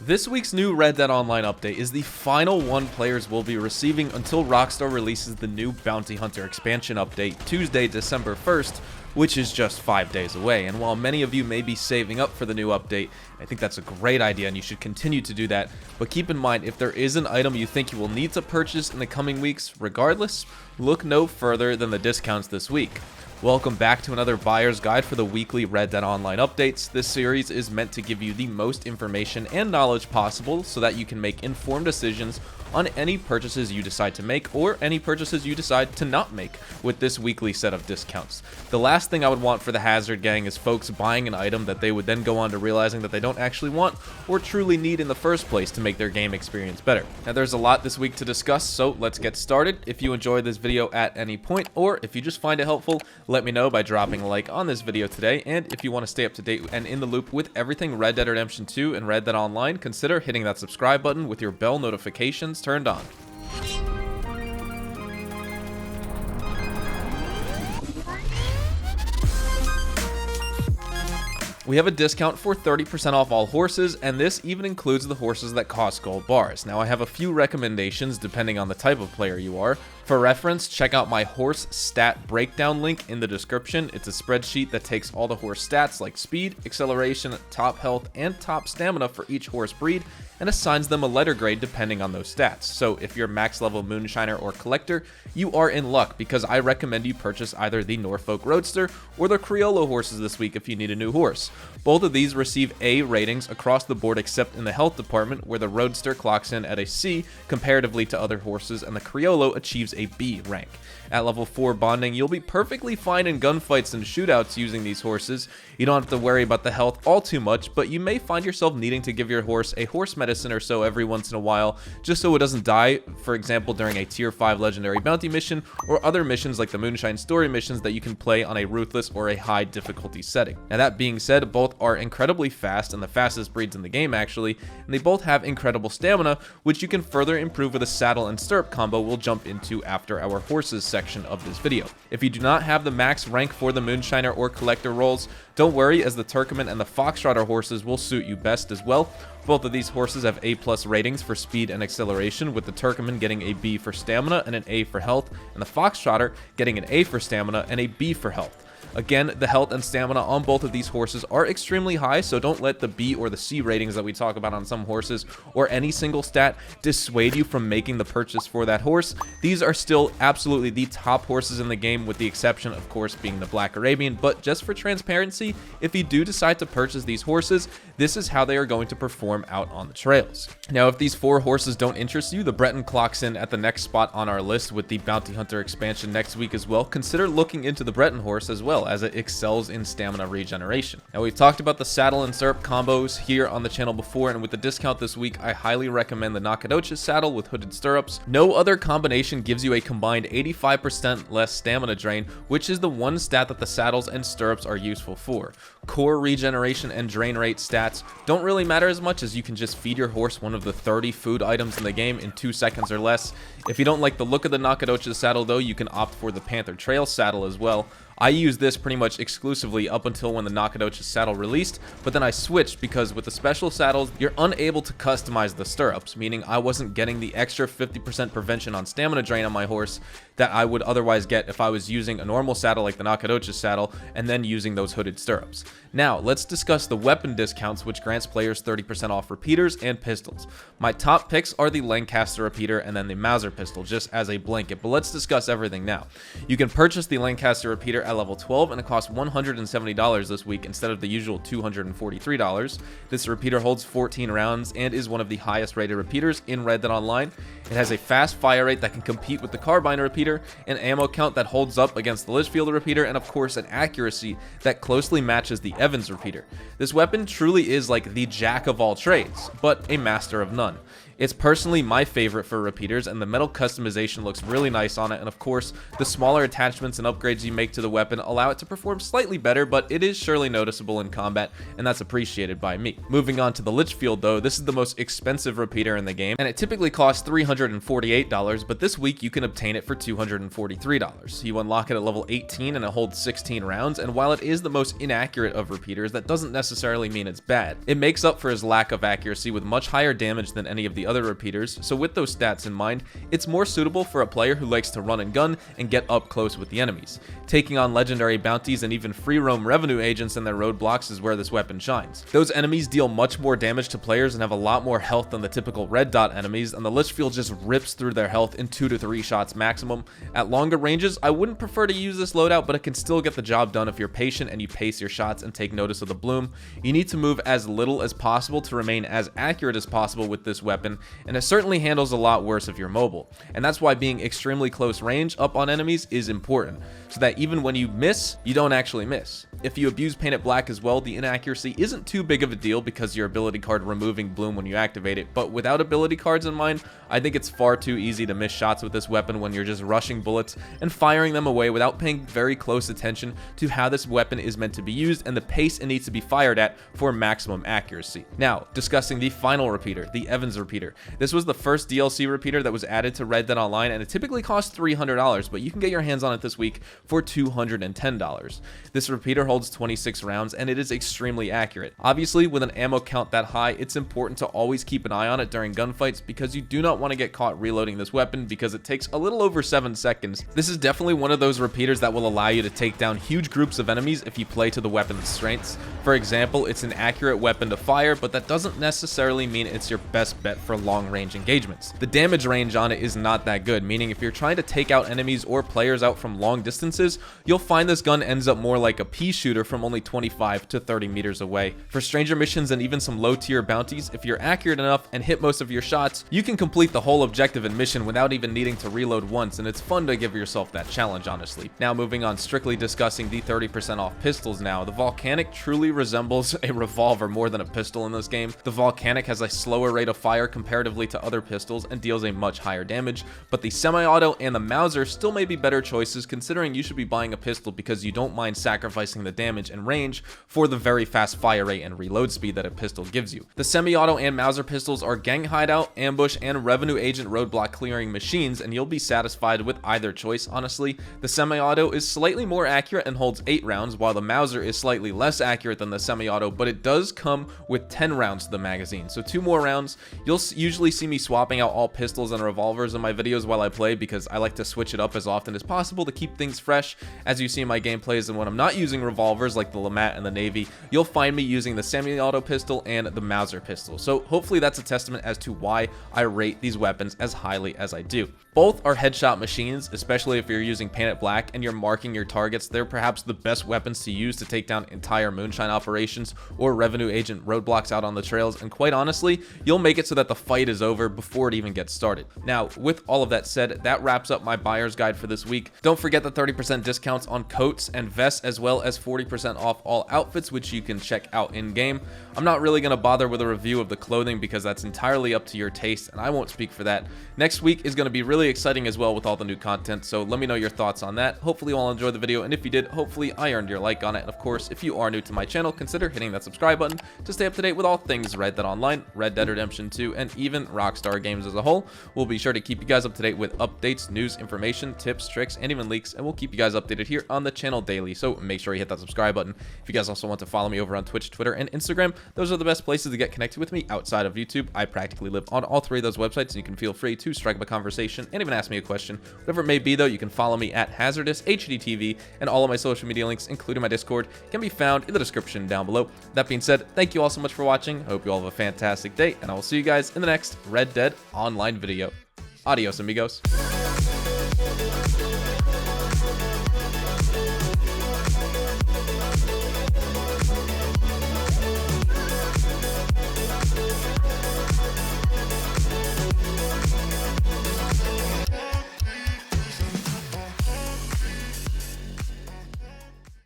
This week's new Red Dead Online update is the final one players will be receiving until Rockstar releases the new Bounty Hunter expansion update Tuesday, December 1st, which is just 5 days away. And while many of you may be saving up for the new update, I think that's a great idea and you should continue to do that. But keep in mind, if there is an item you think you will need to purchase in the coming weeks, regardless, look no further than the discounts this week. Welcome back to another buyer's guide for the weekly Red Dead Online updates. This series is meant to give you the most information and knowledge possible so that you can make informed decisions on any purchases you decide to make or any purchases you decide to not make with this weekly set of discounts. The last thing I would want for the Hazard Gang is folks buying an item that they would then go on to realizing that they don't actually want or truly need in the first place to make their game experience better. Now there's a lot this week to discuss, so let's get started. If you enjoyed this video at any point or if you just find it helpful, let me know by dropping a like on this video today. And if you want to stay up to date and in the loop with everything Red Dead Redemption 2 and Red Dead Online, consider hitting that subscribe button with your bell notifications turned on. We have a discount for 30% off all horses, and this even includes the horses that cost gold bars. Now I have a few recommendations depending on the type of player you are. For reference, check out my horse stat breakdown link in the description. It's a spreadsheet that takes all the horse stats like speed, acceleration, top health, and top stamina for each horse breed and assigns them a letter grade depending on those stats. So if you're max level moonshiner or collector, you are in luck because I recommend you purchase either the Norfolk Roadster or the Criollo horses this week if you need a new horse. Both of these receive A ratings across the board except in the health department, where the Roadster clocks in at a C comparatively to other horses and the Criollo achieves a B rank. At level 4 bonding, you'll be perfectly fine in gunfights and shootouts using these horses. You don't have to worry about the health all too much, but you may find yourself needing to give your horse a horse medicine or so every once in a while, just so it doesn't die, for example during a tier 5 legendary bounty mission, or other missions like the Moonshine Story missions that you can play on a ruthless or a high difficulty setting. Now that being said, both are incredibly fast and the fastest breeds in the game actually, and they both have incredible stamina, which you can further improve with a saddle and stirrup combo we'll jump into after our horses section of this video. If you do not have the max rank for the Moonshiner or Collector roles, don't worry, as the Turkmen and the Foxtrotter horses will suit you best as well. Both of these horses have A+ ratings for speed and acceleration, with the Turkmen getting a B for stamina and an A for health, and the Foxtrotter getting an A for stamina and a B for health. Again, the health and stamina on both of these horses are extremely high, so don't let the B or the C ratings that we talk about on some horses or any single stat dissuade you from making the purchase for that horse. These are still absolutely the top horses in the game, with the exception, of course, being the Black Arabian. But just for transparency, if you do decide to purchase these horses, this is how they are going to perform out on the trails. Now, if these 4 horses don't interest you, the Breton clocks in at the next spot on our list with the Bounty Hunter expansion next week as well. Consider looking into the Breton horse as well, as it excels in stamina regeneration. Now, we've talked about the saddle and stirrup combos here on the channel before, and with the discount this week, I highly recommend the Nacogdoches saddle with hooded stirrups. No other combination gives you a combined 85% less stamina drain, which is the one stat that the saddles and stirrups are useful for. Core regeneration and drain rate stats don't really matter as much, as you can just feed your horse one of the 30 food items in the game in 2 seconds or less. If you don't like the look of the Nacogdoches saddle though, you can opt for the Panther Trail saddle as well. I used this pretty much exclusively up until when the Nacogdoches saddle released, but then I switched because with the special saddles, you're unable to customize the stirrups, meaning I wasn't getting the extra 50% prevention on stamina drain on my horse that I would otherwise get if I was using a normal saddle like the Nacogdoches saddle and then using those hooded stirrups. Now, let's discuss the weapon discounts, which grants players 30% off repeaters and pistols. My top picks are the Lancaster repeater and then the Mauser pistol, just as a blanket, but let's discuss everything now. You can purchase the Lancaster repeater at level 12, and it costs $170 this week instead of the usual $243. This repeater holds 14 rounds and is one of the highest rated repeaters in Red Dead Online. It has a fast fire rate that can compete with the Carbine repeater, an ammo count that holds up against the Litchfield repeater, and of course an accuracy that closely matches the Evans repeater. This weapon truly is like the jack of all trades, but a master of none. It's personally my favorite for repeaters, and the metal customization looks really nice on it, and of course, the smaller attachments and upgrades you make to the weapon allow it to perform slightly better, but it is surely noticeable in combat, and that's appreciated by me. Moving on to the Litchfield though, this is the most expensive repeater in the game, and it typically costs $348, but this week you can obtain it for $243. You unlock it at level 18 and it holds 16 rounds, and while it is the most inaccurate of repeaters, that doesn't necessarily mean it's bad. It makes up for his lack of accuracy with much higher damage than any of the other repeaters, so with those stats in mind, it's more suitable for a player who likes to run and gun and get up close with the enemies. Taking on legendary bounties and even free roam revenue agents and their roadblocks is where this weapon shines. Those enemies deal much more damage to players and have a lot more health than the typical red dot enemies, and the Litchfield just rips through their health in 2 to 3 shots maximum. At longer ranges, I wouldn't prefer to use this loadout, but it can still get the job done if you're patient and you pace your shots and take notice of the bloom. You need to move as little as possible to remain as accurate as possible with this weapon, and it certainly handles a lot worse if you're mobile. And that's why being extremely close range up on enemies is important, so that even when you miss, you don't actually miss. If you abuse Paint It Black as well, the inaccuracy isn't too big of a deal because your ability card removing bloom when you activate it, but without ability cards in mind, I think it's far too easy to miss shots with this weapon when you're just rushing bullets and firing them away without paying very close attention to how this weapon is meant to be used and the pace it needs to be fired at for maximum accuracy. Now, discussing the final repeater, the Evans repeater. This was the first DLC repeater that was added to Red Dead Online, and it typically costs $300, but you can get your hands on it this week for $210. This repeater holds 26 rounds, and it is extremely accurate. Obviously, with an ammo count that high, it's important to always keep an eye on it during gunfights because you do not want to get caught reloading this weapon because it takes a little over 7 seconds. This is definitely one of those repeaters that will allow you to take down huge groups of enemies if you play to the weapon's strengths. For example, it's an accurate weapon to fire, but that doesn't necessarily mean it's your best bet for long-range engagements. The damage range on it is not that good, meaning if you're trying to take out enemies or players out from long distances, you'll find this gun ends up more like a pea shooter from only 25 to 30 meters away. For stranger missions and even some low-tier bounties, if you're accurate enough and hit most of your shots, you can complete the whole objective and mission without even needing to reload once, and it's fun to give yourself that challenge, honestly. Now moving on, strictly discussing the 30% off pistols now. The Volcanic truly resembles a revolver more than a pistol in this game. The Volcanic has a slower rate of fire comparatively to other pistols and deals a much higher damage, but the semi-auto and the Mauser still may be better choices considering you should be buying a pistol because you don't mind sacrificing the damage and range for the very fast fire rate and reload speed that a pistol gives you. The semi-auto and Mauser pistols are gang hideout, ambush, and revenue agent roadblock clearing machines, and you'll be satisfied with either choice, honestly. The semi-auto is slightly more accurate and holds 8 rounds, while the Mauser is slightly less accurate than the semi-auto, but it does come with 10 rounds to the magazine, so 2 more rounds. You'll usually see me swapping out all pistols and revolvers in my videos while I play because I like to switch it up as often as possible to keep things fresh. As you see in my gameplays, and when I'm not using revolvers like the Lamat and the Navy, you'll find me using the semi-auto pistol and the Mauser pistol. So hopefully that's a testament as to why I rate these weapons as highly as I do. Both are headshot machines, especially if you're using Paint It Black and you're marking your targets. They're perhaps the best weapons to use to take down entire moonshine operations or revenue agent roadblocks out on the trails, and quite honestly, you'll make it so that the fight is over before it even gets started. Now, with all of that said, that wraps up my buyer's guide for this week. Don't forget the 30% discounts on coats and vests, as well as 40% off all outfits, which you can check out in-game. I'm not really going to bother with a review of the clothing because that's entirely up to your taste, and I won't speak for that. Next week is going to be really exciting as well with all the new content, so let me know your thoughts on that. Hopefully you all enjoyed the video, and if you did, hopefully I earned your like on it. And of course, if you are new to my channel, consider hitting that subscribe button to stay up to date with all things Red Dead Online, Red Dead Redemption 2, and even Rockstar games as a whole. We'll be sure to keep you guys up to date with updates, news, information, tips, tricks, and even leaks, and we'll keep you guys updated here on the channel daily, so make sure you hit that subscribe button. If you guys also want to follow me over on Twitch, Twitter, and Instagram, those are the best places to get connected with me outside of YouTube. I practically live on all 3 of those websites, and you can feel free to strike up a conversation and even ask me a question. Whatever it may be though, you can follow me at HazardousHDTV, and all of my social media links, including my Discord, can be found in the description down below. That being said, thank you all so much for watching. I hope you all have a fantastic day, and I will see you guys in the next Red Dead Online video. Adios, amigos.